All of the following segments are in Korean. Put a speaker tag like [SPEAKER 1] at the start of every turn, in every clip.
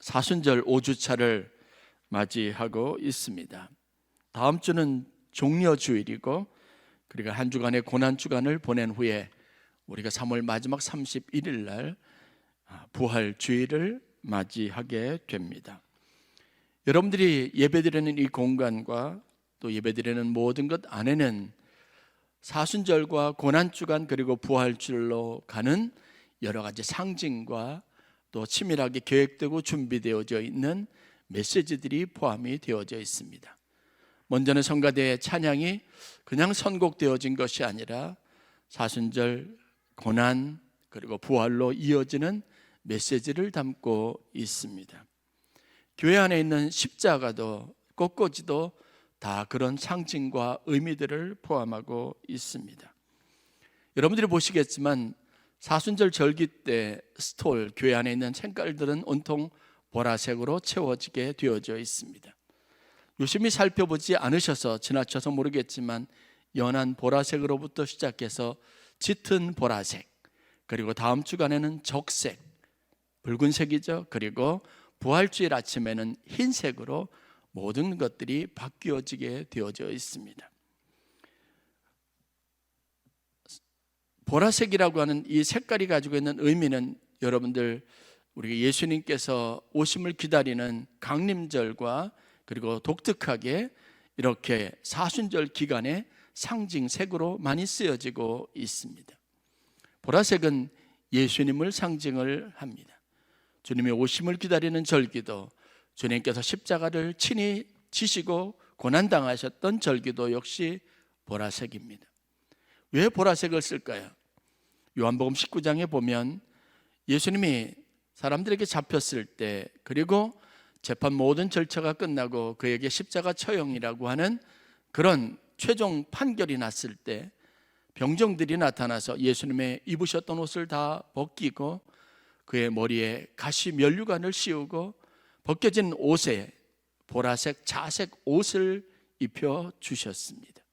[SPEAKER 1] 사순절 5주차를 맞이하고 있습니다. 다음 주는 종려주일이고, 그리고 한 주간의 고난주간을 보낸 후에 우리가 3월 마지막 31일 날 부활주일을 맞이하게 됩니다. 여러분들이 예배드리는 이 공간과 또 예배드리는 모든 것 안에는 사순절과 고난주간 그리고 부활주일로 가는 여러 가지 상징과 또 치밀하게 계획되고 준비되어져 있는 메시지들이 포함이 되어져 있습니다. 먼저는 성가대의 찬양이 그냥 선곡되어진 것이 아니라 사순절, 고난 그리고 부활로 이어지는 메시지를 담고 있습니다. 교회 안에 있는 십자가도 꽃꽂이도 다 그런 상징과 의미들을 포함하고 있습니다. 여러분들이 보시겠지만 사순절 절기 때 스톨, 교회 안에 있는 색깔들은 온통 보라색으로 채워지게 되어져 있습니다. 유심히 살펴보지 않으셔서 지나쳐서 모르겠지만 연한 보라색으로부터 시작해서 짙은 보라색, 그리고 다음 주간에는 적색, 붉은색이죠. 그리고 부활주일 아침에는 흰색으로 모든 것들이 바뀌어지게 되어져 있습니다. 보라색이라고 하는 이 색깔이 가지고 있는 의미는 여러분들 우리 예수님께서 오심을 기다리는 강림절과 그리고 독특하게 이렇게 사순절 기간에 상징색으로 많이 쓰여지고 있습니다. 보라색은 예수님을 상징을 합니다. 주님의 오심을 기다리는 절기도, 주님께서 십자가를 친히 지시고 고난당하셨던 절기도 역시 보라색입니다. 왜 보라색을 쓸까요? 요한복음 19장에 보면 예수님이 사람들에게 잡혔을 때, 그리고 재판 모든 절차가 끝나고 그에게 십자가 처형이라고 하는 그런 최종 판결이 났을 때 병정들이 나타나서 예수님의 입으셨던 옷을 다 벗기고 그의 머리에 가시 면류관을 씌우고 벗겨진 옷에 보라색 자색 옷을 입혀 주셨습니다.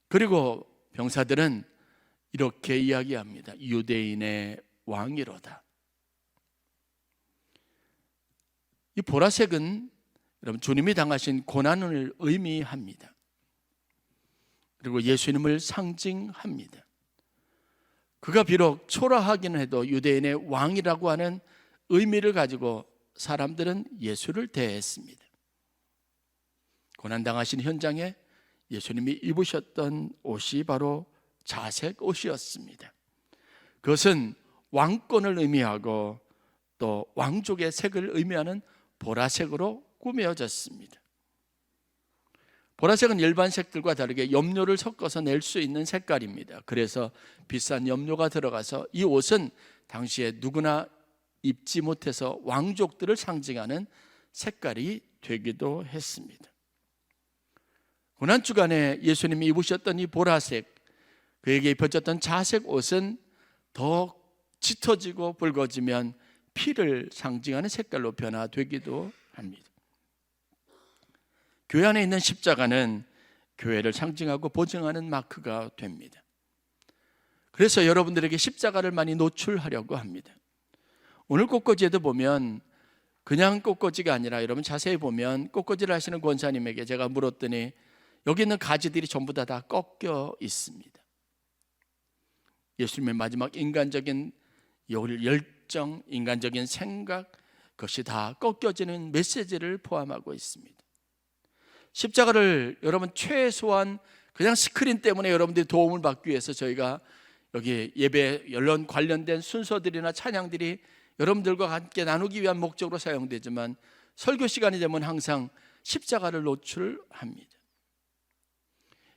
[SPEAKER 1] 그리고 병사들은 이렇게 이야기합니다. 유대인의 왕이로다. 이 보라색은 여러분 주님이 당하신 고난을 의미합니다. 그리고 예수님을 상징합니다. 그가 비록 초라하긴 해도 유대인의 왕이라고 하는 의미를 가지고 사람들은 예수를 대했습니다. 고난당하신 현장에 예수님이 입으셨던 옷이 바로 자색 옷이었습니다. 그것은 왕권을 의미하고 또 왕족의 색을 의미하는 보라색으로 꾸며졌습니다. 보라색은 일반 색들과 다르게 염료를 섞어서 낼 수 있는 색깔입니다. 그래서 비싼 염료가 들어가서 이 옷은 당시에 누구나 입지 못해서 왕족들을 상징하는 색깔이 되기도 했습니다. 고난주간에 예수님이 입으셨던 이 보라색, 그에게 입혀졌던 자색 옷은 더 짙어지고 붉어지면 피를 상징하는 색깔로 변화되기도 합니다. 교회 안에 있는 십자가는 교회를 상징하고 보증하는 마크가 됩니다. 그래서 여러분들에게 십자가를 많이 노출하려고 합니다. 오늘 꽃꽂이에도 보면 그냥 꽃꽂이가 아니라 여러분 자세히 보면 꽃꽂이를 하시는 권사님에게 제가 물었더니 여기 있는 가지들이 전부 다 꺾여 있습니다. 예수님의 마지막 인간적인 열정, 인간적인 생각, 그것이 다 꺾여지는 메시지를 포함하고 있습니다. 십자가를 여러분 최소한 그냥 스크린 때문에 여러분들이 도움을 받기 위해서 저희가 여기 예배 연론 관련된 순서들이나 찬양들이 여러분들과 함께 나누기 위한 목적으로 사용되지만 설교 시간이 되면 항상 십자가를 노출합니다.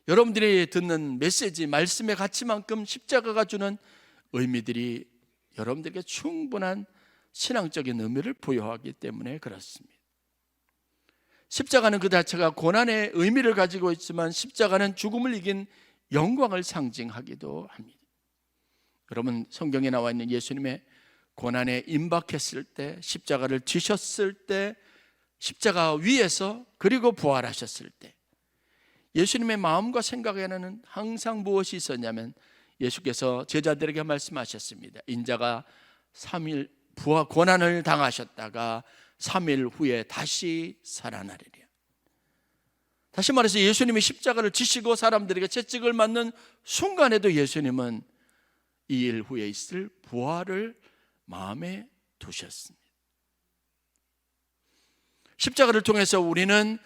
[SPEAKER 1] 여러분들이 듣는 메시지, 말씀의 가치만큼 십자가가 주는 의미들이 여러분들에게 충분한 신앙적인 의미를 부여하기 때문에 그렇습니다. 십자가는 그 자체가 고난의 의미를 가지고 있지만 십자가는 죽음을 이긴 영광을 상징하기도 합니다. 여러분 성경에 나와 있는 예수님의 고난에 임박했을 때, 십자가를 지셨을 때, 십자가 위에서 그리고 부활하셨을 때 예수님의 마음과 생각에는 항상 무엇이 있었냐면 예수께서 제자들에게 말씀하셨습니다. 인자가 3일 부하 고난을 당하셨다가 3일 후에 다시 살아나리라. 다시 말해서 예수님이 십자가를 지시고 사람들에게 채찍을 맞는 순간에도 예수님은 2일 후에 있을 부활을 마음에 두셨습니다. 십자가를 통해서 우리는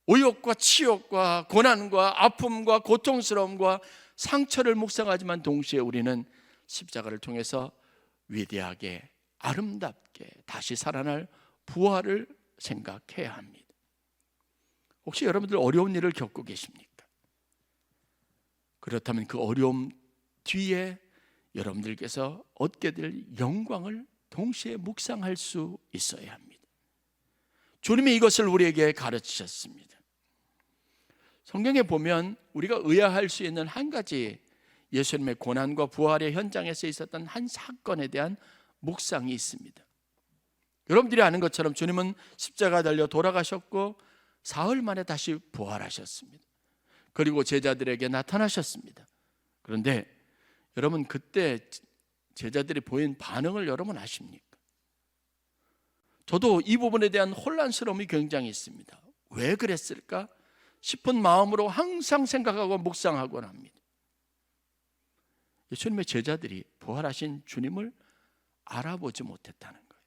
[SPEAKER 1] 오욕과 치욕과 고난과 아픔과 고통스러움과 상처를 묵상하지만 동시에 우리는 십자가를 통해서 위대하게 아름답게 다시 살아날 부활을 생각해야 합니다. 혹시 여러분들 어려운 일을 겪고 계십니까? 그렇다면 그 어려움 뒤에 여러분들께서 얻게 될 영광을 동시에 묵상할 수 있어야 합니다. 주님이 이것을 우리에게 가르치셨습니다. 성경에 보면 우리가 의아할 수 있는 한 가지 예수님의 고난과 부활의 현장에서 있었던 한 사건에 대한 묵상이 있습니다. 여러분들이 아는 것처럼 주님은 십자가 달려 돌아가셨고 사흘 만에 다시 부활하셨습니다. 그리고 제자들에게 나타나셨습니다. 그런데 여러분, 그때 제자들이 보인 반응을 여러분 아십니까? 저도 이 부분에 대한 혼란스러움이 굉장히 있습니다. 왜 그랬을까 싶은 마음으로 항상 생각하고 묵상하곤 합니다. 예수님의 제자들이 부활하신 주님을 알아보지 못했다는 거예요.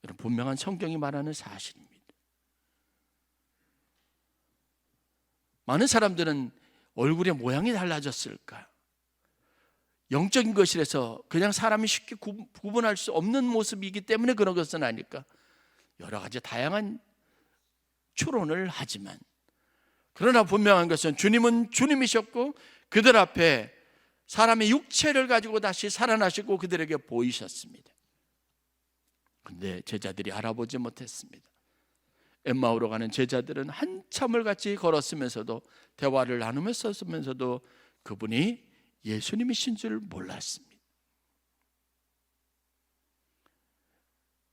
[SPEAKER 1] 이런 분명한 성경이 말하는 사실입니다. 많은 사람들은 얼굴의 모양이 달라졌을까, 영적인 것이라서 그냥 사람이 쉽게 구분할 수 없는 모습이기 때문에 그런 것은 아닐까, 여러 가지 다양한 추론을 하지만, 그러나 분명한 것은 주님은 주님이셨고 그들 앞에 사람의 육체를 가지고 다시 살아나시고 그들에게 보이셨습니다. 그런데 제자들이 알아보지 못했습니다. 엠마오로 가는 제자들은 한참을 같이 걸었으면서도, 대화를 나누면서도 그분이 예수님이신 줄 몰랐습니다.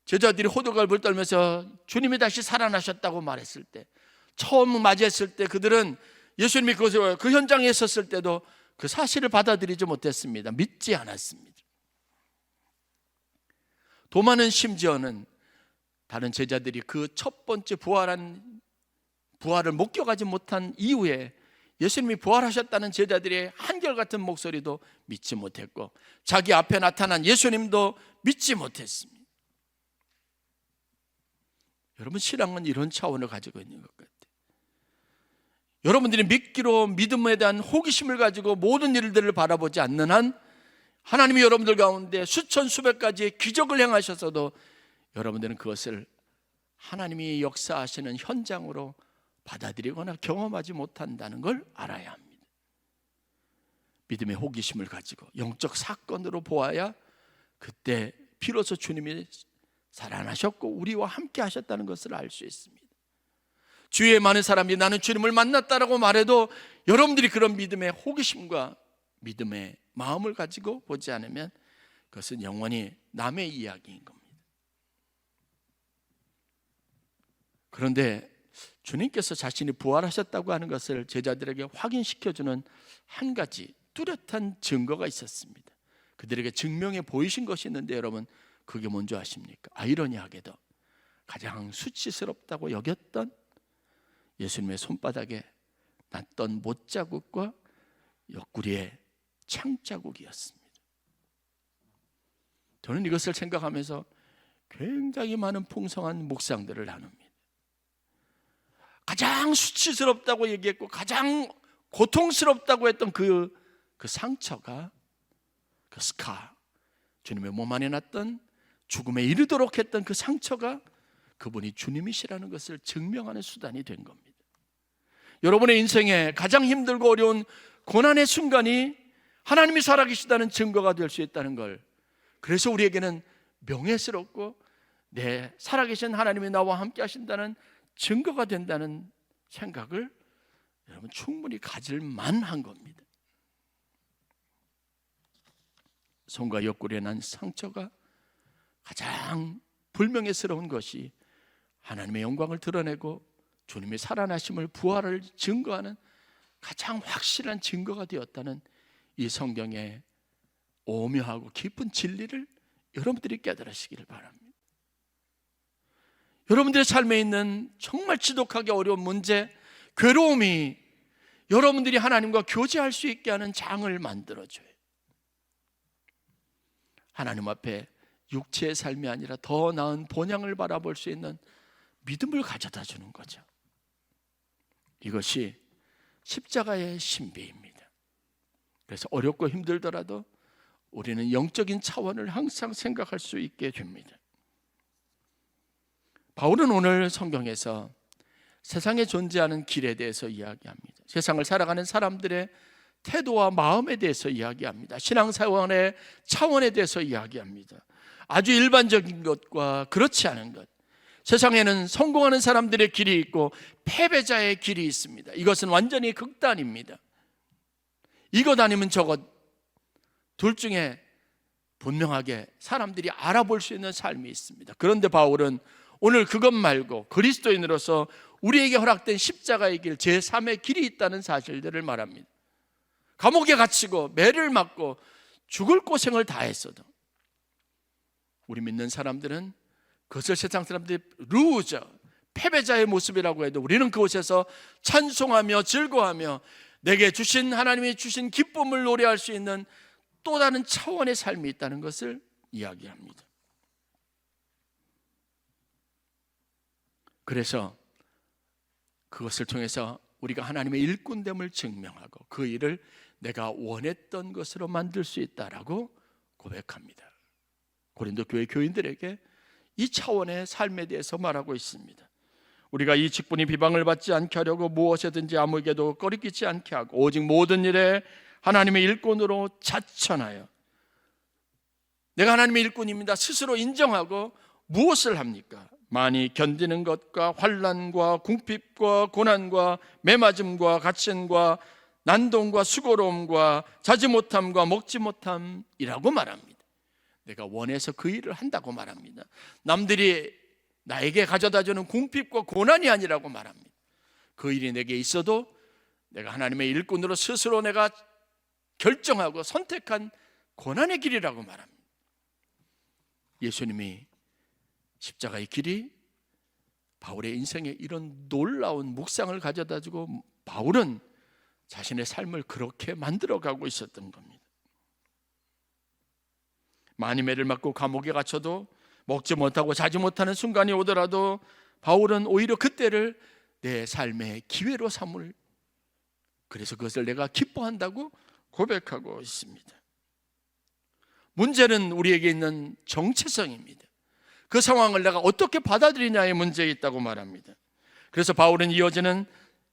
[SPEAKER 1] 제자들이 호들갑을 떨면서 주님이 다시 살아나셨다고 말했을 때, 처음 맞이했을 때 그들은 예수님이 그 현장에 있었을 때도 그 사실을 받아들이지 못했습니다. 믿지 않았습니다. 도마는 심지어는 다른 제자들이 그 첫 번째 부활을 목격하지 못한 이후에 예수님이 부활하셨다는 제자들의 한결같은 목소리도 믿지 못했고, 자기 앞에 나타난 예수님도 믿지 못했습니다. 여러분, 신앙은 이런 차원을 가지고 있는 것 같아요. 여러분들이 믿기로 믿음에 대한 호기심을 가지고 모든 일들을 바라보지 않는 한, 하나님이 여러분들 가운데 수천 수백 가지의 기적을 행하셔서도 여러분들은 그것을 하나님이 역사하시는 현장으로 받아들이거나 경험하지 못한다는 걸 알아야 합니다. 믿음의 호기심을 가지고 영적 사건으로 보아야 그때 비로소 주님이 살아나셨고 우리와 함께 하셨다는 것을 알 수 있습니다. 주위에 많은 사람이 나는 주님을 만났다라고 말해도 여러분들이 그런 믿음의 호기심과 믿음의 마음을 가지고 보지 않으면 그것은 영원히 남의 이야기인 겁니다. 그런데 주님께서 자신이 부활하셨다고 하는 것을 제자들에게 확인시켜주는 한 가지 뚜렷한 증거가 있었습니다. 그들에게 증명해 보이신 것이 있는데, 여러분, 그게 뭔지 아십니까? 아이러니하게도 가장 수치스럽다고 여겼던 예수님의 손바닥에 났던 못자국과 옆구리의 창자국이었습니다. 저는 이것을 생각하면서 굉장히 많은 풍성한 묵상들을 나눕니다. 가장 수치스럽다고 얘기했고 가장 고통스럽다고 했던 그 상처가, 그 스카, 주님의 몸 안에 났던 죽음에 이르도록 했던 그 상처가 그분이 주님이시라는 것을 증명하는 수단이 된 겁니다. 여러분의 인생에 가장 힘들고 어려운 고난의 순간이 하나님이 살아계시다는 증거가 될 수 있다는 걸, 그래서 우리에게는 명예스럽고 내 살아계신 하나님이 나와 함께 하신다는 증거가 된다는 생각을 여러분 충분히 가질 만한 겁니다. 손과 옆구리에 난 상처가 가장 불명예스러운 것이 하나님의 영광을 드러내고 주님의 살아나심을, 부활을 증거하는 가장 확실한 증거가 되었다는 이 성경의 오묘하고 깊은 진리를 여러분들이 깨달으시기를 바랍니다. 여러분들의 삶에 있는 정말 지독하게 어려운 문제, 괴로움이 여러분들이 하나님과 교제할 수 있게 하는 장을 만들어줘요. 하나님 앞에 육체의 삶이 아니라 더 나은 본향을 바라볼 수 있는 믿음을 가져다 주는 거죠. 이것이 십자가의 신비입니다. 그래서 어렵고 힘들더라도 우리는 영적인 차원을 항상 생각할 수 있게 됩니다. 바울은 오늘 성경에서 세상에 존재하는 길에 대해서 이야기합니다. 세상을 살아가는 사람들의 태도와 마음에 대해서 이야기합니다. 신앙생활의 차원에 대해서 이야기합니다. 아주 일반적인 것과 그렇지 않은 것, 세상에는 성공하는 사람들의 길이 있고 패배자의 길이 있습니다. 이것은 완전히 극단입니다. 이것 아니면 저것, 둘 중에 분명하게 사람들이 알아볼 수 있는 삶이 있습니다. 그런데 바울은 오늘 그것 말고 그리스도인으로서 우리에게 허락된 십자가의 길, 제3의 길이 있다는 사실들을 말합니다. 감옥에 갇히고 매를 맞고 죽을 고생을 다 했어도 우리 믿는 사람들은 그것을 세상 사람들이 루저, 패배자의 모습이라고 해도 우리는 그곳에서 찬송하며 즐거워하며 내게 주신 하나님이 주신 기쁨을 노래할 수 있는 또 다른 차원의 삶이 있다는 것을 이야기합니다. 그래서 그것을 통해서 우리가 하나님의 일꾼됨을 증명하고 그 일을 내가 원했던 것으로 만들 수 있다라고 고백합니다. 고린도 교회 교인들에게 이 차원의 삶에 대해서 말하고 있습니다. 우리가 이 직분이 비방을 받지 않게 하려고 무엇이든지 아무에게도 꺼리끼지 않게 하고 오직 모든 일에 하나님의 일꾼으로 자천하여, 내가 하나님의 일꾼입니다 스스로 인정하고 무엇을 합니까? 많이 견디는 것과 환난과 궁핍과 고난과 매맞음과 갇힘과 난동과 수고로움과 자지 못함과 먹지 못함이라고 말합니다. 내가 원해서 그 일을 한다고 말합니다. 남들이 나에게 가져다주는 궁핍과 고난이 아니라고 말합니다. 그 일이 내게 있어도 내가 하나님의 일꾼으로 스스로 내가 결정하고 선택한 고난의 길이라고 말합니다. 예수님이 십자가의 길이 바울의 인생에 이런 놀라운 묵상을 가져다주고 바울은 자신의 삶을 그렇게 만들어가고 있었던 겁니다. 많이 매를 맞고 감옥에 갇혀도 먹지 못하고 자지 못하는 순간이 오더라도 바울은 오히려 그때를 내 삶의 기회로 삼을, 그래서 그것을 내가 기뻐한다고 고백하고 있습니다. 문제는 우리에게 있는 정체성입니다. 그 상황을 내가 어떻게 받아들이냐의 문제에 있다고 말합니다. 그래서 바울은 이어지는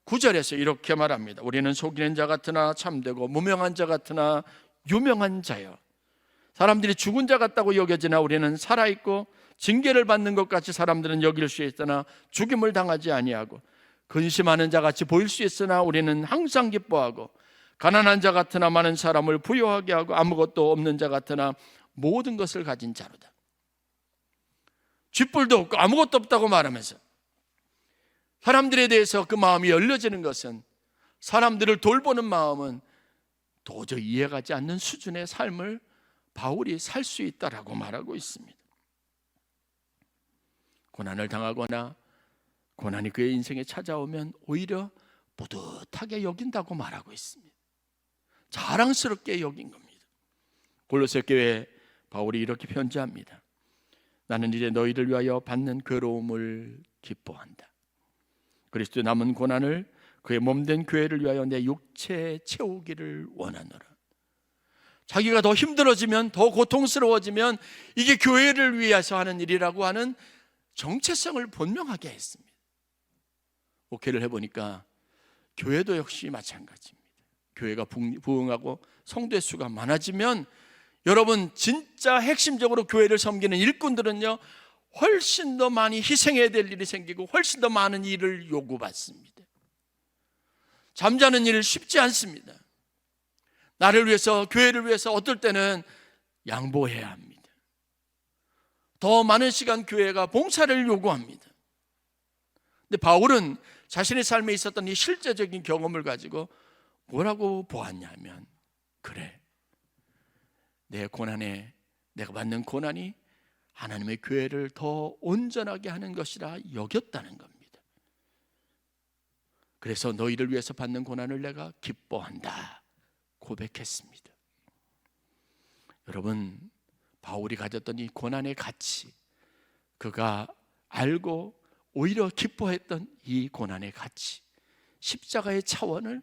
[SPEAKER 1] 9절에서 이렇게 말합니다. 우리는 속이는 자 같으나 참되고 무명한 자 같으나 유명한 자여, 사람들이 죽은 자 같다고 여겨지나 우리는 살아있고 징계를 받는 것 같이 사람들은 여길 수 있으나 죽임을 당하지 아니하고 근심하는 자 같이 보일 수 있으나 우리는 항상 기뻐하고 가난한 자 같으나 많은 사람을 부유하게 하고 아무것도 없는 자 같으나 모든 것을 가진 자로다. 쥐뿔도 없고 아무것도 없다고 말하면서 사람들에 대해서 그 마음이 열려지는 것은, 사람들을 돌보는 마음은 도저히 이해가지 않는 수준의 삶을 바울이 살 수 있다라고 말하고 있습니다. 고난을 당하거나 고난이 그의 인생에 찾아오면 오히려 뿌듯하게 여긴다고 말하고 있습니다. 자랑스럽게 여긴 겁니다. 골로새 교회에 바울이 이렇게 편지합니다. 나는 이제 너희를 위하여 받는 괴로움을 기뻐한다. 그리스도 남은 고난을 그의 몸된 교회를 위하여 내 육체에 채우기를 원하노라. 자기가 더 힘들어지면, 더 고통스러워지면 이게 교회를 위해서 하는 일이라고 하는 정체성을 분명하게 했습니다. 목회를 해보니까 교회도 역시 마찬가지입니다. 교회가 부흥하고 성도의 수가 많아지면 여러분, 진짜 핵심적으로 교회를 섬기는 일꾼들은요, 훨씬 더 많이 희생해야 될 일이 생기고 훨씬 더 많은 일을 요구받습니다. 잠자는 일 쉽지 않습니다. 나를 위해서, 교회를 위해서 어떨 때는 양보해야 합니다. 더 많은 시간 교회가 봉사를 요구합니다. 근데 바울은 자신의 삶에 있었던 이 실제적인 경험을 가지고 뭐라고 보았냐면, 그래, 내 고난에 내가 받는 고난이 하나님의 교회를 더 온전하게 하는 것이라 여겼다는 겁니다. 그래서 너희를 위해서 받는 고난을 내가 기뻐한다 고백했습니다. 여러분, 바울이 가졌던 이 고난의 가치, 그가 알고 오히려 기뻐했던 이 고난의 가치, 십자가의 차원을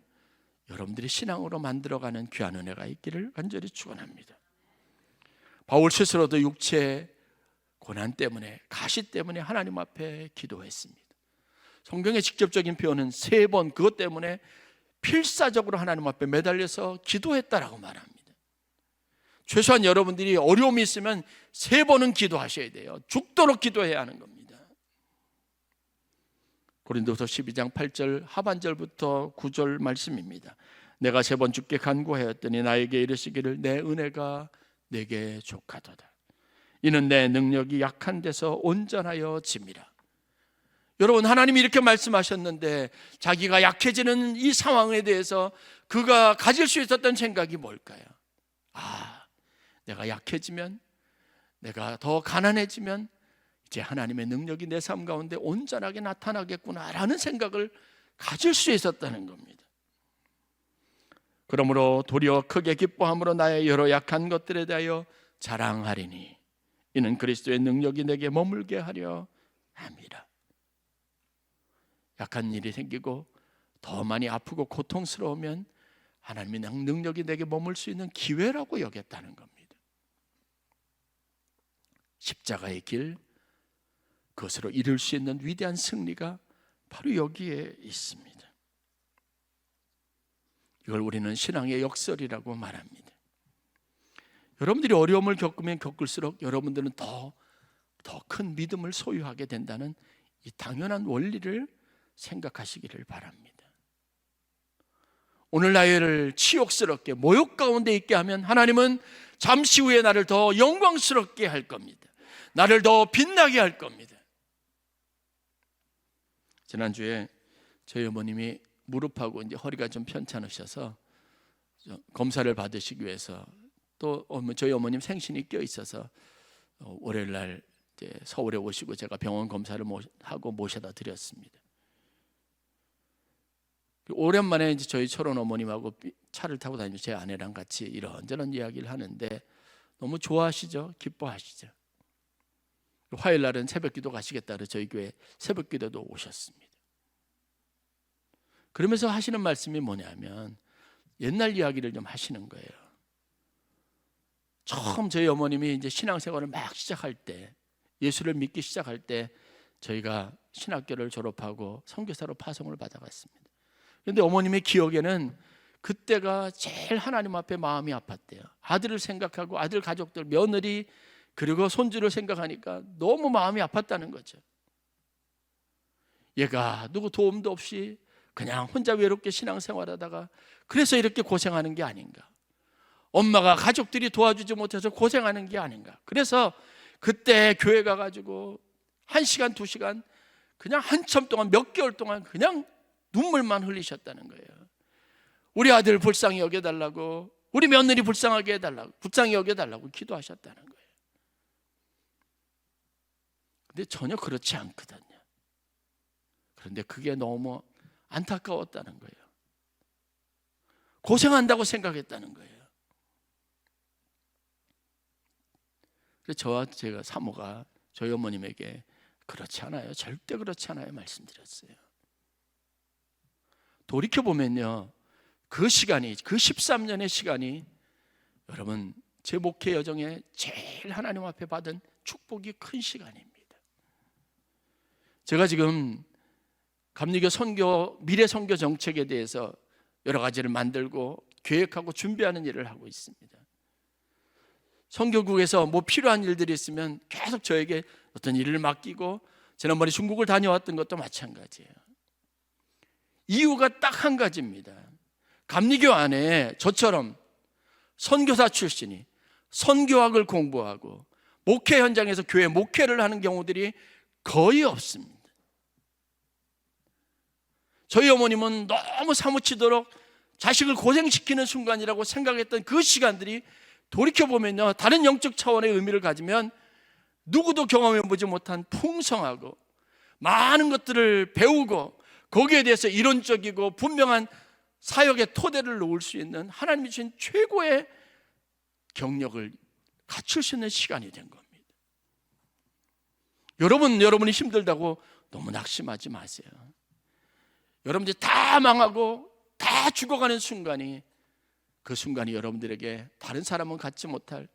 [SPEAKER 1] 여러분들이 신앙으로 만들어가는 귀한 은혜가 있기를 간절히 축원합니다. 바울 스스로도 육체의 고난 때문에, 가시 때문에 하나님 앞에 기도했습니다. 성경의 직접적인 표현은 3번 그것 때문에 필사적으로 하나님 앞에 매달려서 기도했다라고 말합니다. 최소한 여러분들이 어려움이 있으면 3번은 기도하셔야 돼요. 죽도록 기도해야 하는 겁니다. 고린도서 12장 8절 하반절부터 9절 말씀입니다. 내가 3번 주께 간구하였더니 나에게 이르시기를 내 은혜가 내게 족하도다. 이는 내 능력이 약한 데서 온전하여 짐이라. 여러분, 하나님이 이렇게 말씀하셨는데 자기가 약해지는 이 상황에 대해서 그가 가질 수 있었던 생각이 뭘까요? 내가 약해지면, 내가 더 가난해지면 이제 하나님의 능력이 내 삶 가운데 온전하게 나타나겠구나라는 생각을 가질 수 있었다는 겁니다. 그러므로 도리어 크게 기뻐함으로 나의 여러 약한 것들에 대하여 자랑하리니 이는 그리스도의 능력이 내게 머물게 하려 함이라. 약한 일이 생기고 더 많이 아프고 고통스러우면 하나님의 능력이 내게 머물 수 있는 기회라고 여겼다는 겁니다. 십자가의 길, 그것으로 이룰 수 있는 위대한 승리가 바로 여기에 있습니다. 이걸 우리는 신앙의 역설이라고 말합니다. 여러분들이 어려움을 겪으면 겪을수록 여러분들은 더 큰 믿음을 소유하게 된다는 이 당연한 원리를 생각하시기를 바랍니다. 오늘 나를 치욕스럽게 모욕 가운데 있게 하면 하나님은 잠시 후에 나를 더 영광스럽게 할 겁니다. 나를 더 빛나게 할 겁니다. 지난주에 저희 어머님이 무릎하고 이제 허리가 좀 편찮으셔서 검사를 받으시기 위해서 또 저희 어머님 생신이 껴 있어서 월요일 날 이제 서울에 오시고 제가 병원 검사를 하고 모셔다 드렸습니다. 오랜만에 이제 저희 철원 어머님하고 차를 타고 다니면서 제 아내랑 같이 이런저런 이야기를 하는데 너무 좋아하시죠? 기뻐하시죠? 화요일 날은 새벽기도 가시겠다 그래서 저희 교회 새벽기도도 오셨습니다. 그러면서 하시는 말씀이 뭐냐면 옛날 이야기를 좀 하시는 거예요. 처음 저희 어머님이 이제 신앙생활을 막 시작할 때, 예수를 믿기 시작할 때 저희가 신학교를 졸업하고 선교사로 파송을 받아갔습니다. 그런데 어머님의 기억에는 그때가 제일 하나님 앞에 마음이 아팠대요. 아들을 생각하고 아들 가족들, 며느리 그리고 손주를 생각하니까 너무 마음이 아팠다는 거죠. 얘가 누구 도움도 없이 그냥 혼자 외롭게 신앙생활하다가 그래서 이렇게 고생하는 게 아닌가, 엄마가 가족들이 도와주지 못해서 고생하는 게 아닌가. 그래서 그때 교회 가가지고 1시간 2시간 그냥 한참 동안 몇 개월 동안 그냥 눈물만 흘리셨다는 거예요. 우리 아들 불쌍히 여겨달라고, 우리 며느리 불쌍히 여겨달라고 기도하셨다는 거예요. 근데 전혀 그렇지 않거든요. 그런데 그게 너무 안타까웠다는 거예요. 고생한다고 생각했다는 거예요. 그래서 제가 사모가 저희 어머님에게 그렇지 않아요, 절대 그렇지 않아요 말씀드렸어요. 돌이켜보면요, 그 시간이, 그 13년의 시간이 여러분 제 목회 여정에 제일 하나님 앞에 받은 축복이 큰 시간입니다. 제가 지금 감리교 선교, 미래 선교 정책에 대해서 여러 가지를 만들고 계획하고 준비하는 일을 하고 있습니다. 선교국에서 뭐 필요한 일들이 있으면 계속 저에게 어떤 일을 맡기고, 지난번에 중국을 다녀왔던 것도 마찬가지예요. 이유가 딱 한 가지입니다. 감리교 안에 저처럼 선교사 출신이 선교학을 공부하고 목회 현장에서 교회 목회를 하는 경우들이 거의 없습니다. 저희 어머님은 너무 사무치도록 자식을 고생시키는 순간이라고 생각했던 그 시간들이 돌이켜보면요, 다른 영적 차원의 의미를 가지면 누구도 경험해보지 못한 풍성하고 많은 것들을 배우고 거기에 대해서 이론적이고 분명한 사역의 토대를 놓을 수 있는 하나님이 주신 최고의 경력을 갖출 수 있는 시간이 된 겁니다. 여러분이 힘들다고 너무 낙심하지 마세요. 여러분들이 다 망하고 다 죽어가는 순간이, 그 순간이 여러분들에게 다른 사람은 갖지 못할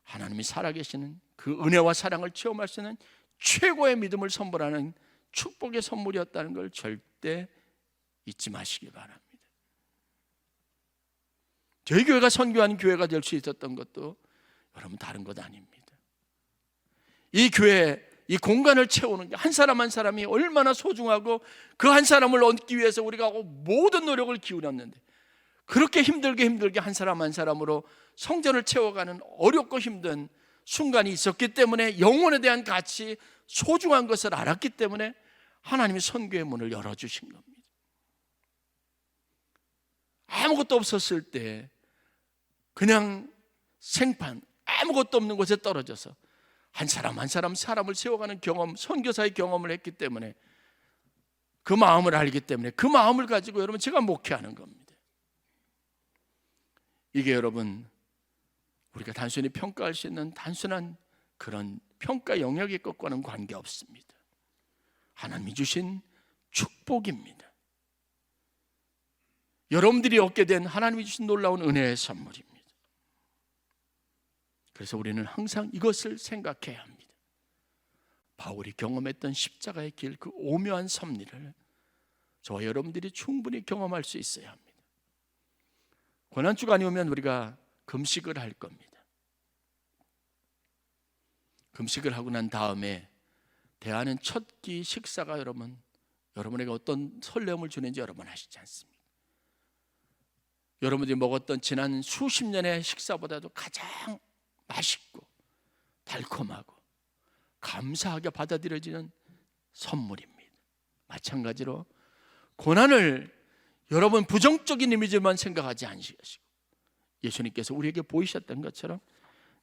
[SPEAKER 1] 하나님이 살아계시는 그 은혜와 사랑을 체험할 수 있는 최고의 믿음을 선물하는 축복의 선물이었다는 걸 절대 잊지 마시기 바랍니다. 저희 교회가 선교하는 교회가 될 수 있었던 것도 여러분 다른 것 아닙니다. 이 교회, 이 공간을 채우는 게 한 사람 한 사람이 얼마나 소중하고 그 한 사람을 얻기 위해서 우리가 모든 노력을 기울였는데, 그렇게 힘들게 한 사람 한 사람으로 성전을 채워가는 어렵고 힘든 순간이 있었기 때문에, 영혼에 대한 가치, 소중한 것을 알았기 때문에 하나님이 선교의 문을 열어주신 겁니다. 아무것도 없었을 때 그냥 생판, 아무것도 없는 곳에 떨어져서 한 사람 한 사람 사람을 세워가는 경험, 선교사의 경험을 했기 때문에, 그 마음을 알기 때문에 그 마음을 가지고 여러분 제가 목회하는 겁니다. 이게 여러분 우리가 단순히 평가할 수 있는 단순한 그런 평가 영역의 것과는 관계없습니다. 하나님이 주신 축복입니다. 여러분들이 얻게 된 하나님이 주신 놀라운 은혜의 선물입니다. 그래서 우리는 항상 이것을 생각해야 합니다. 바울이 경험했던 십자가의 길, 그 오묘한 섭리를 저와 여러분들이 충분히 경험할 수 있어야 합니다. 고난주간이 오면 우리가 금식을 할 겁니다. 금식을 하고 난 다음에 대하는 첫 끼 식사가 여러분에게 어떤 설렘을 주는지 여러분 아시지 않습니까? 여러분들이 먹었던 지난 수십 년의 식사보다도 가장 맛있고 달콤하고 감사하게 받아들여지는 선물입니다. 마찬가지로 고난을 여러분 부정적인 이미지만 생각하지 않으시고, 예수님께서 우리에게 보이셨던 것처럼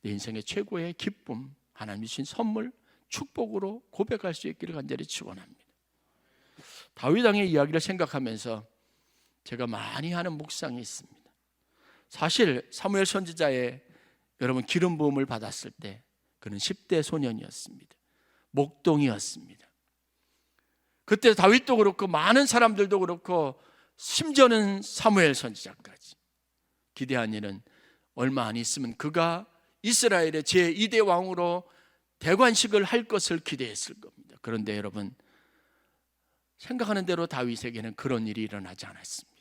[SPEAKER 1] 내 인생의 최고의 기쁨, 하나님이 주신 선물, 축복으로 고백할 수 있기를 간절히 축원합니다. 다윗 왕의 이야기를 생각하면서 제가 많이 하는 묵상이 있습니다. 사실 사무엘 선지자의 여러분 기름 부음을 받았을 때 그는 10대 소년이었습니다. 목동이었습니다. 그때 다윗도 그렇고 많은 사람들도 그렇고 심지어는 사무엘 선지자까지 기대한 일은 얼마 안 있으면 그가 이스라엘의 제2대 왕으로 대관식을 할 것을 기대했을 겁니다. 그런데 여러분 생각하는 대로 다윗에게는 그런 일이 일어나지 않았습니다.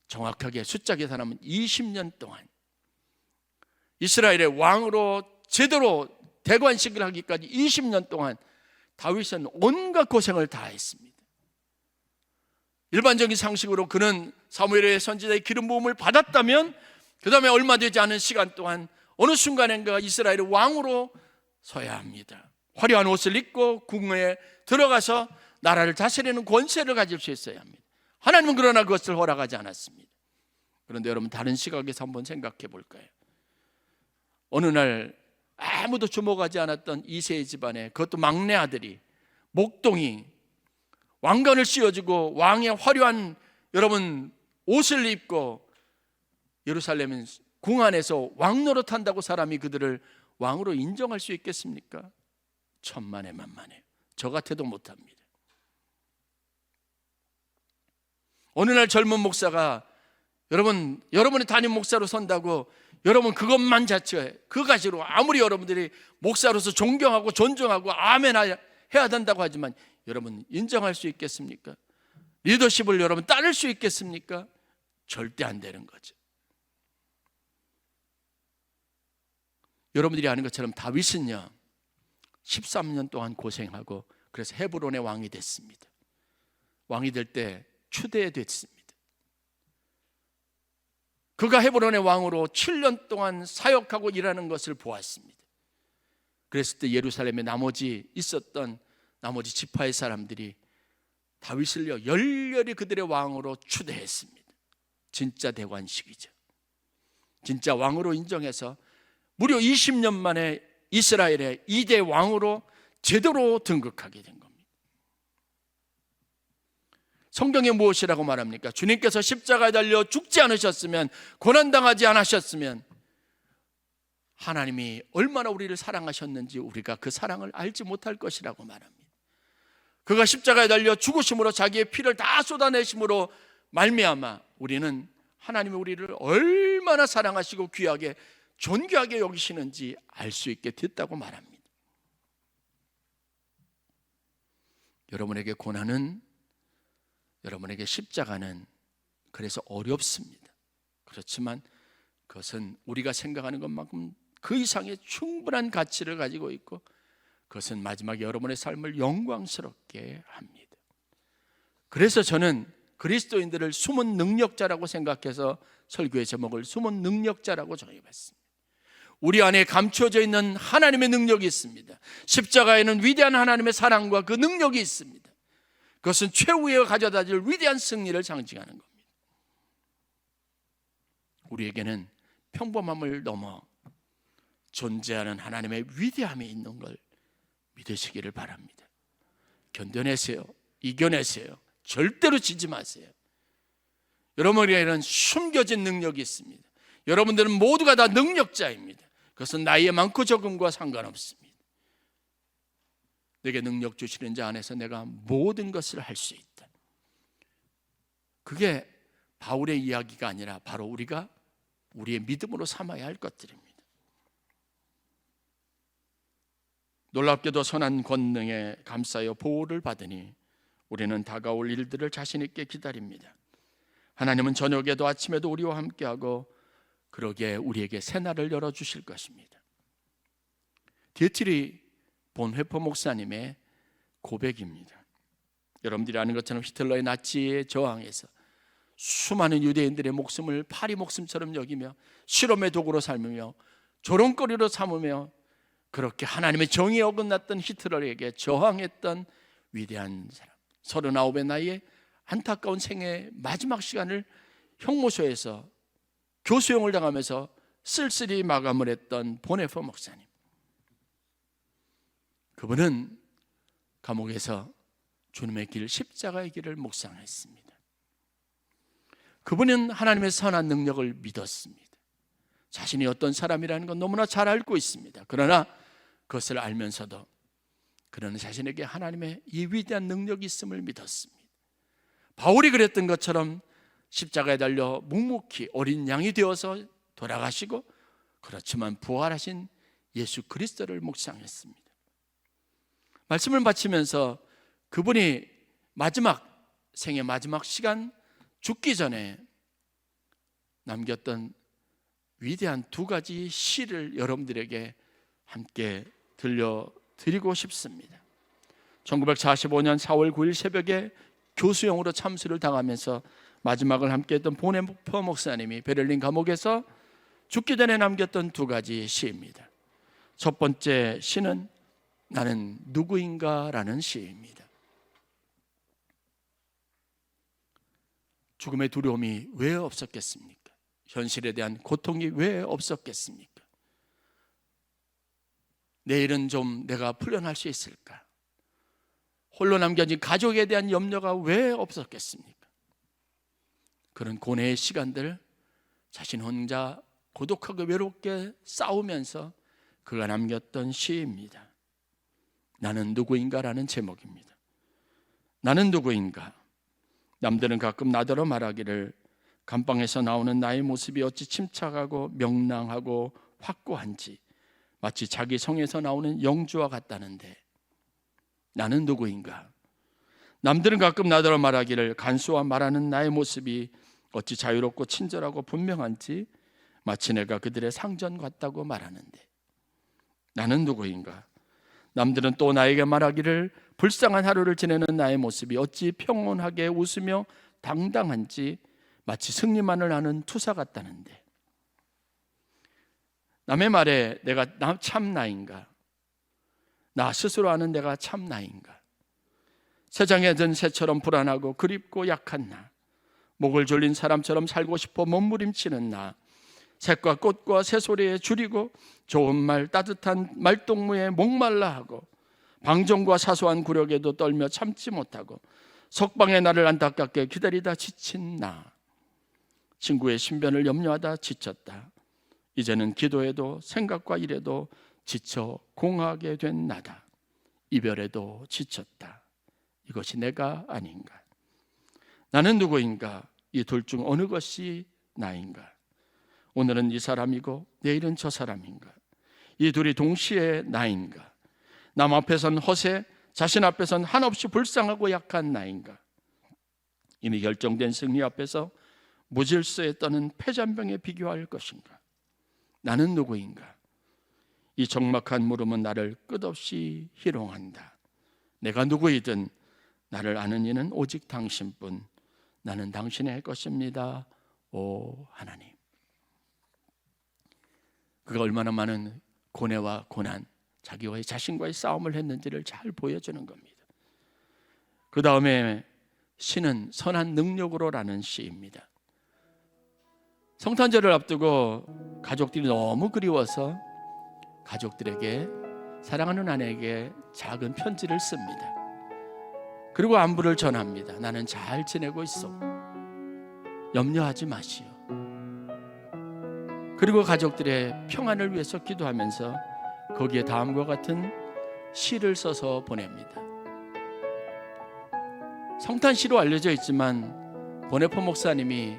[SPEAKER 1] 정확하게 숫자 계산하면 20년 동안 이스라엘의 왕으로 제대로 대관식을 하기까지 20년 동안 다윗은 온갖 고생을 다 했습니다. 일반적인 상식으로 그는 사무엘의 선지자의 기름 부음을 받았다면 그 다음에 얼마 되지 않은 시간 동안 어느 순간인가 이스라엘의 왕으로 서야 합니다. 화려한 옷을 입고 궁에 들어가서 나라를 다스리는 권세를 가질 수 있어야 합니다. 하나님은 그러나 그것을 허락하지 않았습니다. 그런데 여러분 다른 시각에서 한번 생각해 볼까요? 어느 날 아무도 주목하지 않았던 이새의 집안에, 그것도 막내 아들이, 목동이 왕관을 씌워주고 왕의 화려한 여러분 옷을 입고 예루살렘 궁 안에서 왕노릇한다고 사람이 그들을 왕으로 인정할 수 있겠습니까? 천만에 만만해요. 저 같아도 못합니다. 어느 날 젊은 목사가 여러분이 담임 목사로 선다고 여러분 그것만 자체 그 가지로 아무리 여러분들이 목사로서 존경하고 존중하고 아멘 해야 된다고 하지만 여러분 인정할 수 있겠습니까? 리더십을 여러분 따를 수 있겠습니까? 절대 안 되는 거죠. 여러분들이 아는 것처럼 다윗은요 13년 동안 고생하고 그래서 헤브론의 왕이 됐습니다. 왕이 될 때 추대됐습니다. 그가 헤브론의 왕으로 7년 동안 사역하고 일하는 것을 보았습니다. 그랬을 때 예루살렘에 있었던 나머지 지파의 사람들이 다윗을요 열렬히 그들의 왕으로 추대했습니다. 진짜 대관식이죠. 진짜 왕으로 인정해서 무려 20년 만에 이스라엘의 2대 왕으로 제대로 등극하게 된 겁니다. 성경에 무엇이라고 말합니까? 주님께서 십자가에 달려 죽지 않으셨으면, 고난당하지 않으셨으면 하나님이 얼마나 우리를 사랑하셨는지 우리가 그 사랑을 알지 못할 것이라고 말합니다. 그가 십자가에 달려 죽으심으로, 자기의 피를 다 쏟아내심으로 말미암아 우리는 하나님이 우리를 얼마나 사랑하시고 귀하게 존귀하게 여기시는지 알 수 있게 됐다고 말합니다. 여러분에게 고난은, 여러분에게 십자가는 그래서 어렵습니다. 그렇지만 그것은 우리가 생각하는 것만큼 그 이상의 충분한 가치를 가지고 있고, 그것은 마지막에 여러분의 삶을 영광스럽게 합니다. 그래서 저는 그리스도인들을 숨은 능력자라고 생각해서 설교의 제목을 숨은 능력자라고 정해봤습니다. 우리 안에 감춰져 있는 하나님의 능력이 있습니다. 십자가에는 위대한 하나님의 사랑과 그 능력이 있습니다. 그것은 최후에 가져다 줄 위대한 승리를 상징하는 겁니다. 우리에게는 평범함을 넘어 존재하는 하나님의 위대함이 있는 걸 믿으시기를 바랍니다. 견뎌내세요. 이겨내세요. 절대로 지지 마세요. 여러분에게는 숨겨진 능력이 있습니다. 여러분들은 모두가 다 능력자입니다. 그것은 나이에 많고 적음과 상관없습니다. 내게 능력 주시는 자 안에서 내가 모든 것을 할 수 있다. 그게 바울의 이야기가 아니라 바로 우리가 우리의 믿음으로 삼아야 할 것들입니다. 놀랍게도 선한 권능에 감싸여 보호를 받으니 우리는 다가올 일들을 자신 있게 기다립니다. 하나님은 저녁에도 아침에도 우리와 함께하고 그러기에 우리에게 새날을 열어주실 것입니다. 디에트리 본회퍼 목사님의 고백입니다. 여러분들이 아는 것처럼 히틀러의 나치에 저항해서 수많은 유대인들의 목숨을 파리 목숨처럼 여기며 실험의 도구로 삼으며 조롱거리로 삼으며 그렇게 하나님의 정의에 어긋났던 히틀러에게 저항했던 위대한 사람, 39의 나이에 안타까운 생애의 마지막 시간을 형무소에서 교수형을 당하면서 쓸쓸히 마감을 했던 본회퍼 목사님. 그분은 감옥에서 주님의 길, 십자가의 길을 묵상했습니다. 그분은 하나님의 선한 능력을 믿었습니다. 자신이 어떤 사람이라는 건 너무나 잘 알고 있습니다. 그러나 그것을 알면서도 그는 자신에게 하나님의 이 위대한 능력이 있음을 믿었습니다. 바울이 그랬던 것처럼 십자가에 달려 묵묵히 어린 양이 되어서 돌아가시고, 그렇지만 부활하신 예수 그리스도를 묵상했습니다. 말씀을 마치면서 그분이 생의 마지막 시간 죽기 전에 남겼던 위대한 두 가지 시를 여러분들에게 함께 들려드리고 싶습니다. 1945년 4월 9일 새벽에 교수형으로 참수를 당하면서 마지막을 함께했던 본회퍼 목사님이 베를린 감옥에서 죽기 전에 남겼던 두 가지 시입니다. 첫 번째 시는 나는 누구인가 라는 시입니다. 죽음의 두려움이 왜 없었겠습니까? 현실에 대한 고통이 왜 없었겠습니까? 내일은 좀 내가 풀려날 수 있을까? 홀로 남겨진 가족에 대한 염려가 왜 없었겠습니까? 그런 고뇌의 시간들, 자신 혼자 고독하고 외롭게 싸우면서 그가 남겼던 시입니다. 나는 누구인가 라는 제목입니다. 나는 누구인가? 남들은 가끔 나더러 말하기를 감방에서 나오는 나의 모습이 어찌 침착하고 명랑하고 확고한지 마치 자기 성에서 나오는 영주와 같다는데, 나는 누구인가? 남들은 가끔 나더러 말하기를 간수와 말하는 나의 모습이 어찌 자유롭고 친절하고 분명한지 마치 내가 그들의 상전 같다고 말하는데, 나는 누구인가? 남들은 또 나에게 말하기를 불쌍한 하루를 지내는 나의 모습이 어찌 평온하게 웃으며 당당한지 마치 승리만을 아는 투사 같다는데, 남의 말에 내가 참 나인가? 나 스스로 아는 내가 참 나인가? 세상에 든 새처럼 불안하고 그립고 약한 나, 목을 졸린 사람처럼 살고 싶어 몸부림치는 나, 색과 꽃과 새소리에 줄이고 좋은 말 따뜻한 말동무에 목말라 하고 방종과 사소한 굴욕에도 떨며 참지 못하고 석방의 날을 안타깝게 기다리다 지친 나. 친구의 신변을 염려하다 지쳤다. 이제는 기도에도 생각과 일에도 지쳐 공허하게 된 나다. 이별에도 지쳤다. 이것이 내가 아닌가? 나는 누구인가? 이 둘 중 어느 것이 나인가? 오늘은 이 사람이고 내일은 저 사람인가? 이 둘이 동시에 나인가? 남 앞에선 허세, 자신 앞에선 한없이 불쌍하고 약한 나인가? 이미 결정된 승리 앞에서 무질서에 떠는 패잔병에 비교할 것인가? 나는 누구인가? 이 적막한 물음은 나를 끝없이 희롱한다. 내가 누구이든 나를 아는 이는 오직 당신뿐. 나는 당신의 것입니다. 오 하나님. 그가 얼마나 많은 고뇌와 고난, 자기와의 자신과의 싸움을 했는지를 잘 보여주는 겁니다. 그 다음에 시는 선한 능력으로라는 시입니다. 성탄절을 앞두고 가족들이 너무 그리워서 가족들에게, 사랑하는 아내에게 작은 편지를 씁니다. 그리고 안부를 전합니다. 나는 잘 지내고 있어. 염려하지 마시오. 그리고 가족들의 평안을 위해서 기도하면서 거기에 다음과 같은 시를 써서 보냅니다. 성탄시로 알려져 있지만 보네포 목사님이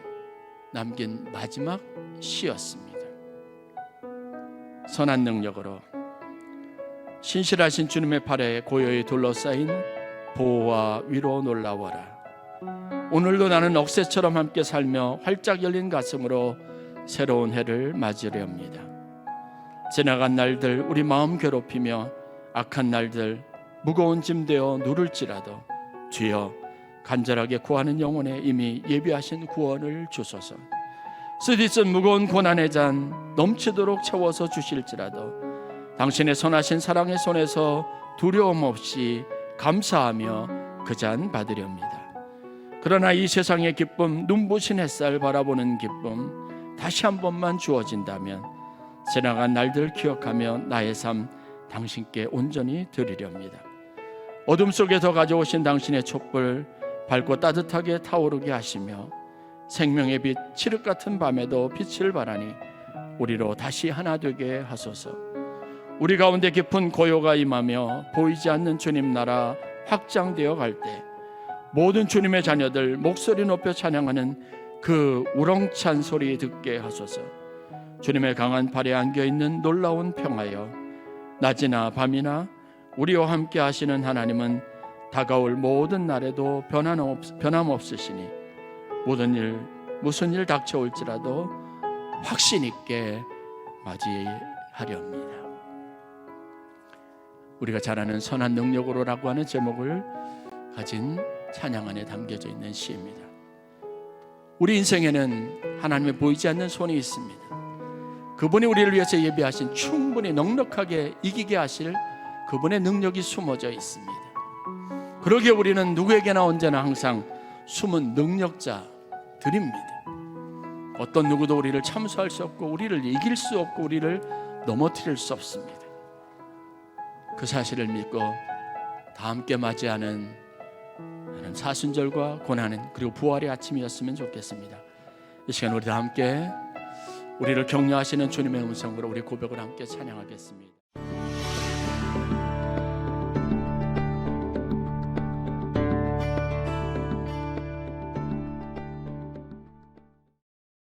[SPEAKER 1] 남긴 마지막 시였습니다. 선한 능력으로 신실하신 주님의 팔에 고요히 둘러싸인 보호와 위로 놀라워라. 오늘도 나는 억새처럼 함께 살며 활짝 열린 가슴으로 새로운 해를 맞이려 합니다. 지나간 날들 우리 마음 괴롭히며 악한 날들 무거운 짐 되어 누를지라도 주여 간절하게 구하는 영혼에 이미 예비하신 구원을 주소서. 쓰디쓴 무거운 고난의 잔 넘치도록 채워서 주실지라도 당신의 선하신 사랑의 손에서 두려움 없이 감사하며 그 잔 받으렵니다. 그러나 이 세상의 기쁨, 눈부신 햇살 바라보는 기쁨 다시 한 번만 주어진다면 지나간 날들 기억하며 나의 삶 당신께 온전히 드리렵니다. 어둠 속에서 가져오신 당신의 촛불 밝고 따뜻하게 타오르게 하시며 생명의 빛 칠흑 같은 밤에도 빛을 발하니 우리로 다시 하나 되게 하소서. 우리 가운데 깊은 고요가 임하며 보이지 않는 주님 나라 확장되어 갈 때 모든 주님의 자녀들 목소리 높여 찬양하는 그 우렁찬 소리 듣게 하소서. 주님의 강한 팔에 안겨있는 놀라운 평화여, 낮이나 밤이나 우리와 함께 하시는 하나님은 다가올 모든 날에도 변함없으시니 무슨 일 닥쳐올지라도 확신 있게 맞이하렵니다. 우리가 잘 아는 선한 능력으로라고 하는 제목을 가진 찬양 안에 담겨져 있는 시입니다. 우리 인생에는 하나님의 보이지 않는 손이 있습니다. 그분이 우리를 위해서 예비하신 충분히 넉넉하게 이기게 하실 그분의 능력이 숨어져 있습니다. 그러기에 우리는 누구에게나 언제나 항상 숨은 능력자들입니다. 어떤 누구도 우리를 참수할 수 없고 우리를 이길 수 없고 우리를 넘어뜨릴 수 없습니다. 그 사실을 믿고 다 함께 맞이하는 사순절과 고난은 그리고 부활의 아침이었으면 좋겠습니다. 이 시간 우리 다 함께 우리를 격려하시는 주님의 음성으로 우리 고백을 함께 찬양하겠습니다.